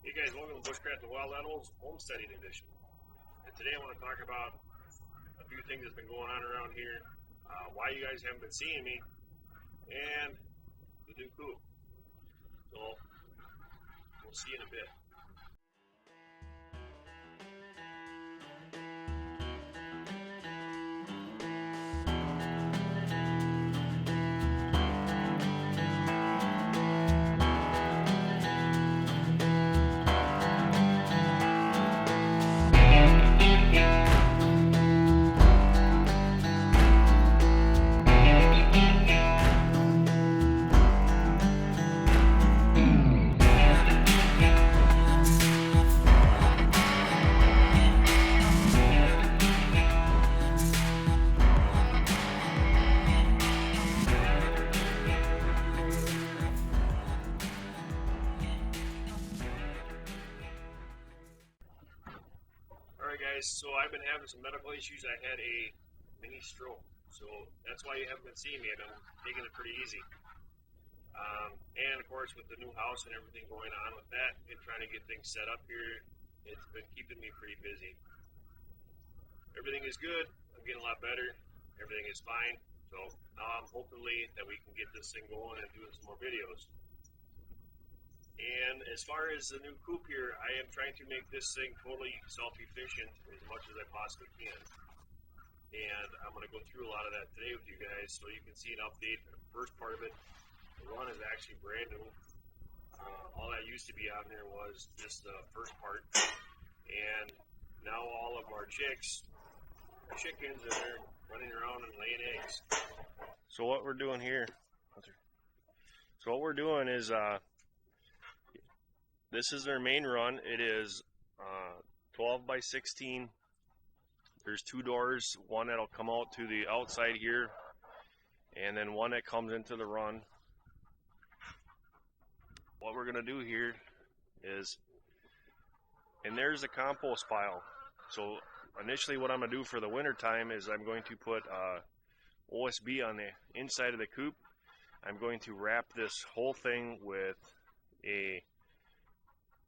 Hey guys, welcome to Bushcraft and Wild Animals Homesteading Edition. And today I want to talk about a few things that's been going on around here, why you guys haven't been seeing me, and the new coop. So, we'll see you in a bit. Alright guys, so I've been having some medical issues. I had a mini stroke, so that's why you haven't been seeing me. I've been taking it pretty easy. And of course with the new house and everything going on with that and trying to get things set up here, it's been keeping me pretty busy. Everything is good. I'm getting a lot better. Everything is fine. So now I'm hopefully that we can get this thing going and doing some more videos. And as far as the new coop here, I am trying to make this thing totally self-efficient as much as I possibly can. And I'm going to go through a lot of that today with you guys so you can see an update. The first part of it, the run is actually brand new. All that used to be on there was just the first part. And now all of our chickens are running around and laying eggs. So what we're doing here, is this is their main run. It is 12 by 16. There's two doors, one that'll come out to the outside here, and then one that comes into the run. What we're gonna do here is, and there's a compost pile. So initially what I'm gonna do for the winter time is I'm going to put OSB on the inside of the coop. I'm going to wrap this whole thing with a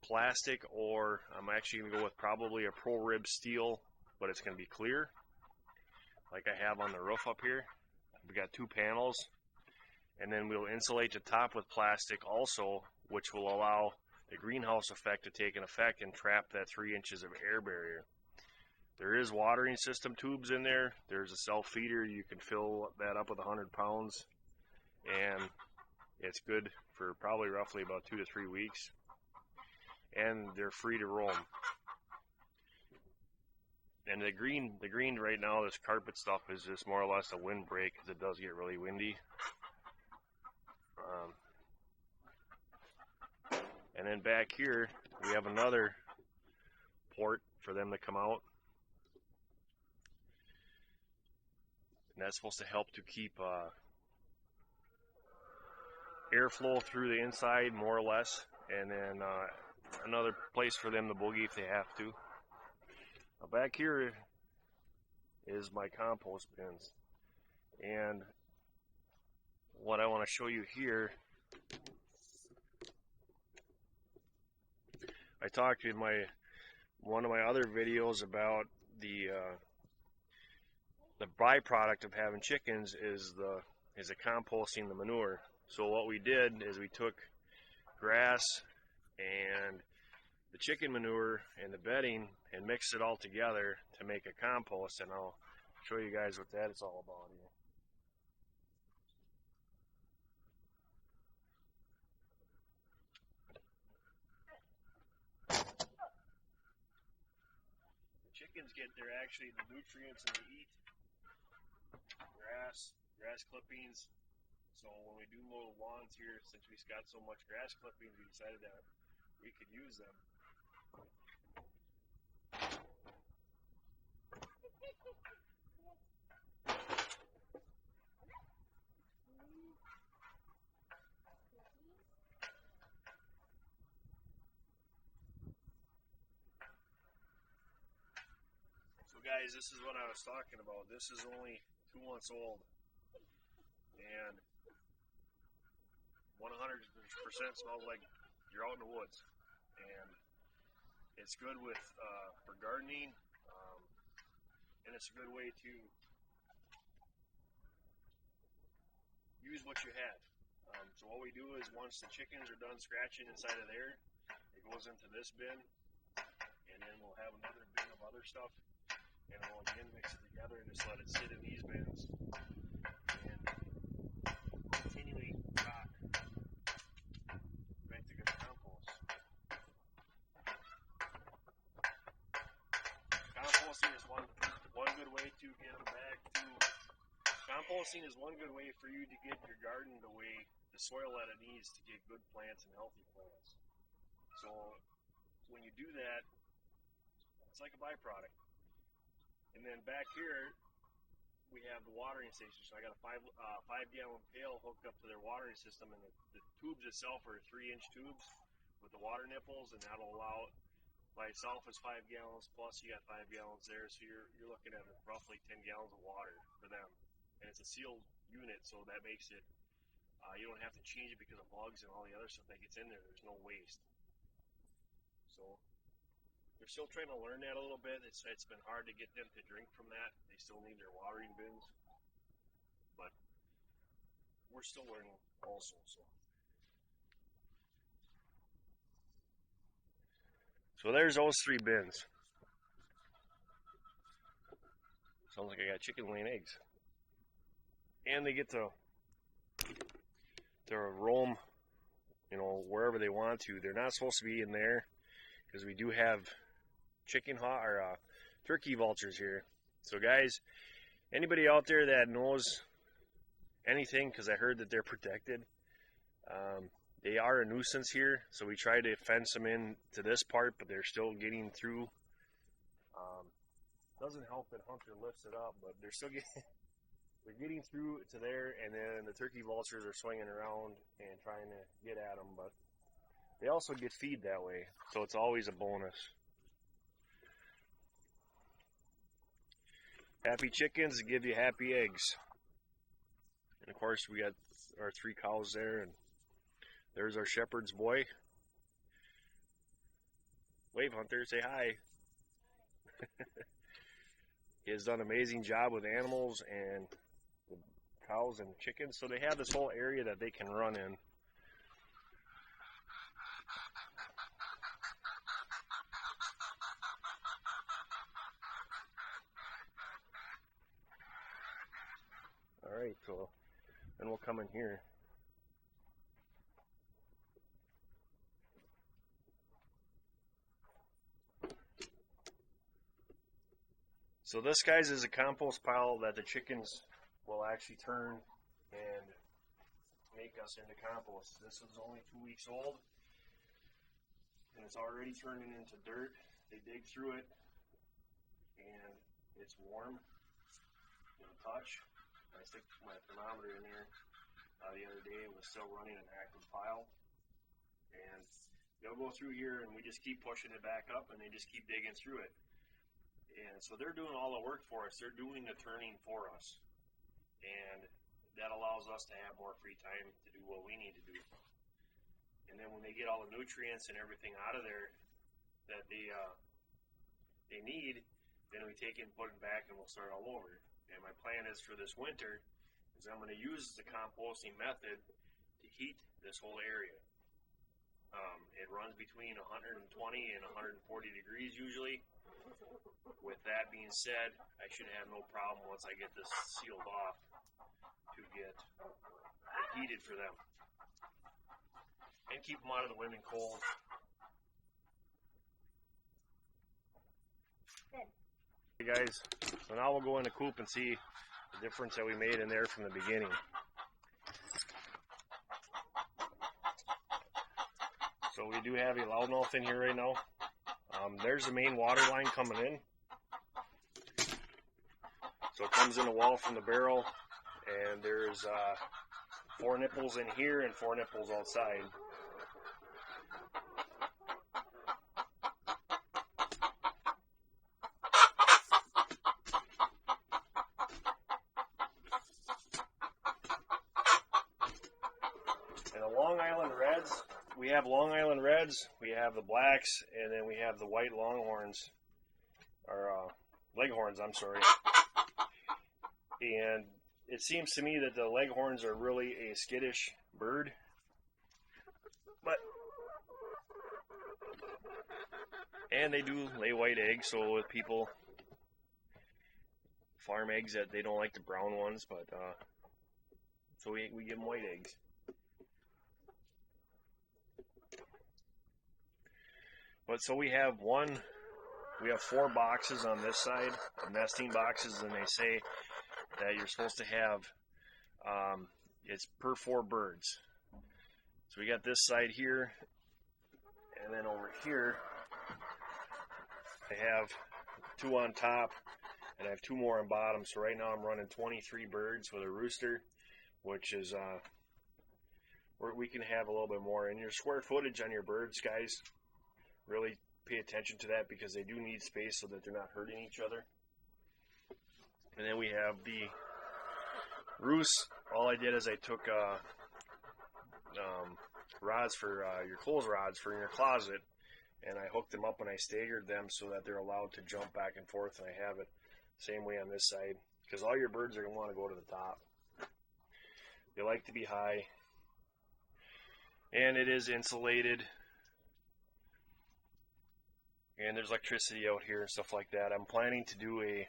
plastic, or I'm actually going to go with probably a pro rib steel, but it's going to be clear like I have on the roof up here. We got two panels, and then we'll insulate the top with plastic also, which will allow the greenhouse effect to take an effect and trap that 3 inches of air barrier. There is watering system tubes in there. There's a self feeder. You can fill that up with 100 pounds, and it's good for probably roughly about 2 to 3 weeks. And they're free to roam. And the green right now, this carpet stuff is just more or less a windbreak because it does get really windy. And then back here we have another port for them to come out, and that's supposed to help to keep airflow through the inside more or less, and then another place for them to boogie if they have to. Now back here is my compost bins, and what I want to show you here, I talked in one of my other videos about the byproduct of having chickens is the composting the manure. So what we did is we took grass and the chicken manure and the bedding and mixed it all together to make a compost, and I'll show you guys what that is all about here. The chickens get actually the nutrients and they eat grass clippings. So when we do mow the lawns here, since we've got so much grass clippings, we decided that we could use them. So guys, this is what I was talking about. This is only 2 months old, and 100% smells like you're out in the woods. And It's good with for gardening, and it's a good way to use what you have. So what we do is once the chickens are done scratching inside of there, it goes into this bin, and then we'll have another bin of other stuff, and we'll again mix it together and just let it sit in these bins and continually rot right to good compost. Composting is one good way to get back to. Composting is one good way for you to get your garden the way the soil that it needs to get good plants and healthy plants. So when you do that, it's like a byproduct. And then back here, we have the watering station. So I got a 5-gallon pail hooked up to their watering system, and the tubes itself are 3-inch tubes with the water nipples, and that'll allow, by itself is 5 gallons, plus you got 5 gallons there, so you're looking at roughly 10 gallons of water for them. And it's a sealed unit, so that makes it, you don't have to change it because of bugs and all the other stuff that gets in there. There's no waste. So they're still trying to learn that a little bit. It's been hard to get them to drink from that. They still need their watering bins, but we're still learning also. So there's those 3 bins. Sounds like I got chicken laying eggs. And they get to roam, wherever they want to. They're not supposed to be in there because we do have turkey vultures here. So guys, anybody out there that knows anything, because I heard that they're protected, they are a nuisance here. So we try to fence them in to this part, but they're still getting through. Doesn't help that Hunter lifts it up, but they're still getting. They're getting through to there, and then the turkey vultures are swinging around and trying to get at them, but they also get feed that way, so it's always a bonus. Happy chickens give you happy eggs. And of course, we got our 3 cows there, and there's our shepherd's boy. Wave, Hunter, say hi. He has done an amazing job with animals and with cows and chickens, so they have this whole area that they can run in. Alright, so then we'll come in here. So this, guys, is a compost pile that the chickens will actually turn and make us into compost. This is only 2 weeks old, and it's already turning into dirt. They dig through it, and it's warm to the touch. I stick my thermometer in there the other day. It was still running an active pile, and they'll go through here, and we just keep pushing it back up, and they just keep digging through it. And so they're doing all the work for us. They're doing the turning for us. And that allows us to have more free time to do what we need to do. And then when they get all the nutrients and everything out of there that they need, then we take it and put it back, and we'll start all over. And my plan is for this winter is I'm going to use the composting method to heat this whole area. It runs between 120 and 140 degrees usually. With that being said, I should have no problem once I get this sealed off to get it heated for them. And keep them out of the wind and cold. Hey guys, so now we'll go in the coop and see the difference that we made in there from the beginning. So we do have a loudmouth in here right now. There's the main water line coming in. So it comes in the wall from the barrel, and there's 4 nipples in here and 4 nipples outside. And the Long Island Reds, we have Long Island Reds. reds, we have the blacks, and then we have the white longhorns, or leghorns, I'm sorry. And it seems to me that the leghorns are really a skittish bird, and they do lay white eggs, so with people farm eggs that they don't like the brown ones, but so we give them white eggs. But so we have 4 boxes on this side, nesting boxes, and they say that you're supposed to have, it's per 4 birds. So we got this side here, and then over here, I have 2 on top, and I have 2 more on bottom. So right now I'm running 23 birds with a rooster, which is, we can have a little bit more. And your square footage on your birds, guys, really pay attention to that, because they do need space so that they're not hurting each other. And then we have the roosts. All I did is I took rods for your clothes rods for your closet, and I hooked them up and I staggered them so that they're allowed to jump back and forth, and I have it same way on this side, because all your birds are going to want to go to the top. They like to be high, and it is insulated, and there's electricity out here and stuff like that. I'm planning to do a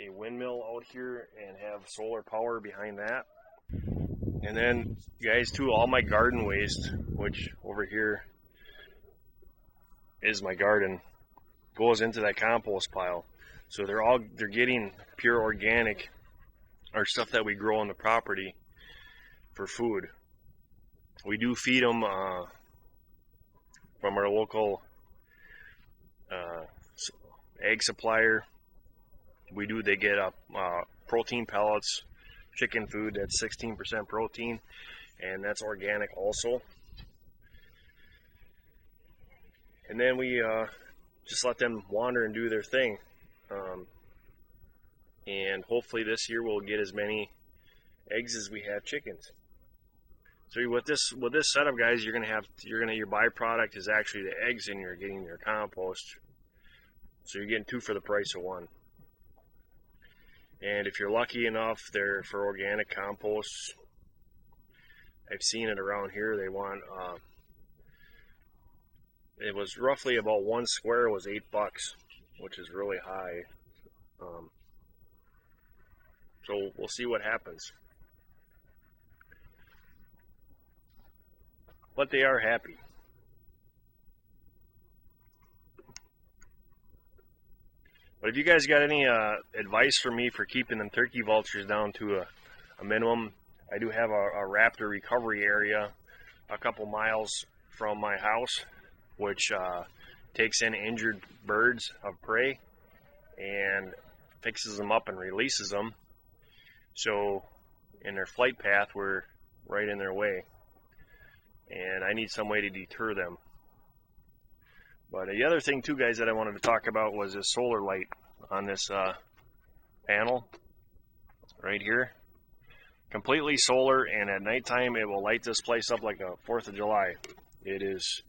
windmill out here and have solar power behind that. And then, guys, too, all my garden waste, which over here is my garden, goes into that compost pile. So they're getting pure organic, or stuff that we grow on the property for food. We do feed them from our local egg supplier. They get protein pellets, chicken food that's 16% protein, and that's organic also. And then we just let them wander and do their thing. And hopefully this year we'll get as many eggs as we have chickens. So with this setup, guys, your byproduct is actually the eggs, and you're getting your compost. So you're getting 2 for the price of 1. And if you're lucky enough, they're for organic compost. I've seen it around here. They want it was roughly about 1 square was $8, which is really high. So we'll see what happens. But they are happy. But if you guys got any advice for me for keeping them turkey vultures down to a minimum, I do have a Raptor Recovery area a couple miles from my house, which takes in injured birds of prey and fixes them up and releases them. So in their flight path, we're right in their way, and I need some way to deter them. But the other thing too, guys, that I wanted to talk about was this solar light on this panel right here. Completely solar, and at nighttime it will light this place up like a 4th of July. It's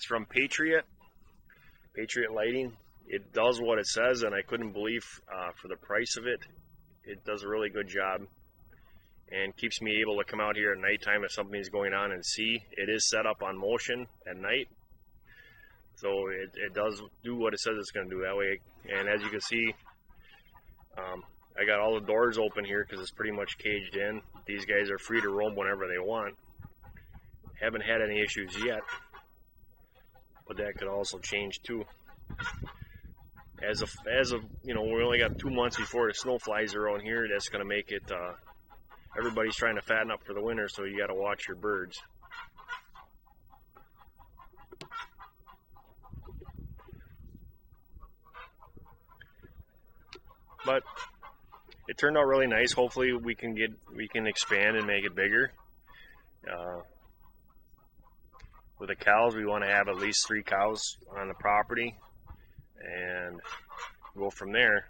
from Patriot Lighting. It does what it says, and I couldn't believe for the price of it. It does a really good job and keeps me able to come out here at nighttime if something's going on and see. It is set up on motion at night, so it does do what it says it's going to do that way. And as you can see, I got all the doors open here because it's pretty much caged in. These guys are free to roam whenever they want. Haven't had any issues yet, but that could also change too. As of we only got 2 months before the snow flies around here. That's going to make it. Everybody's trying to fatten up for the winter, so you got to watch your birds. But it turned out really nice. Hopefully we can expand and make it bigger. With the cows, we want to have at least 3 cows on the property and go from there.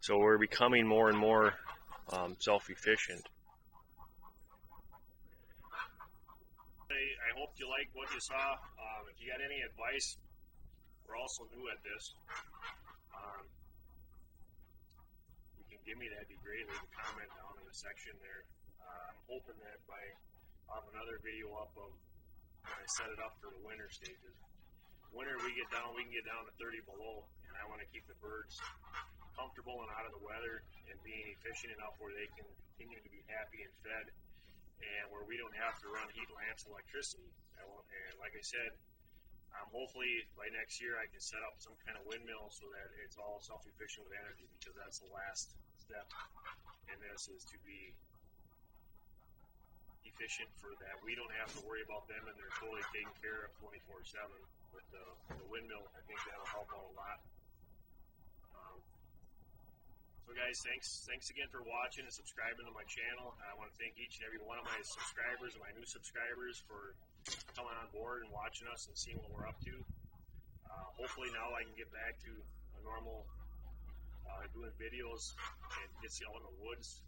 So we're becoming more and more self-efficient. hope you liked what you saw. If you got any advice, we're also new at this. You can give me that'd be great. Leave a comment down in the section there. I'm hoping that by I'll have another video up of when I set it up for the winter stages. Winter we can get down to 30 below, and I want to keep the birds comfortable and out of the weather and being efficient enough where they can continue to be happy and fed, and where we don't have to run heat lamps and electricity. And like I said, hopefully by next year I can set up some kind of windmill so that it's all self-efficient with energy, because that's the last step in this, is to be efficient for that. We don't have to worry about them, and they're totally taken care of 24/7 with the windmill. I think that'll help out a lot. So guys, thanks again for watching and subscribing to my channel. I want to thank each and every one of my subscribers and my new subscribers for coming on board and watching us and seeing what we're up to. Hopefully now I can get back to a normal doing videos and get out in the woods.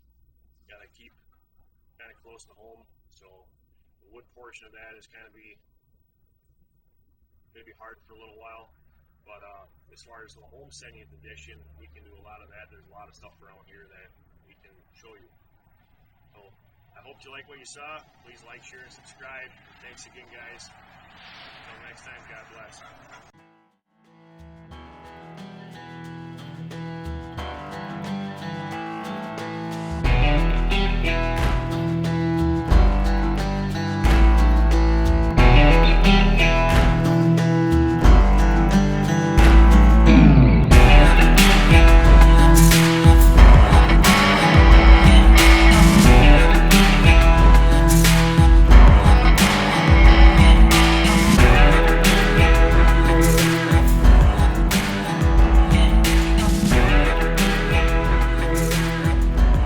Got to keep kind of close to home, so the wood portion of that is going to be hard for a little while. But as far as the homesteading edition, we can do a lot of that. There's a lot of stuff around here that we can show you. So I hope you like what you saw. Please like, share, and subscribe. Thanks again, guys. Until next time, God bless.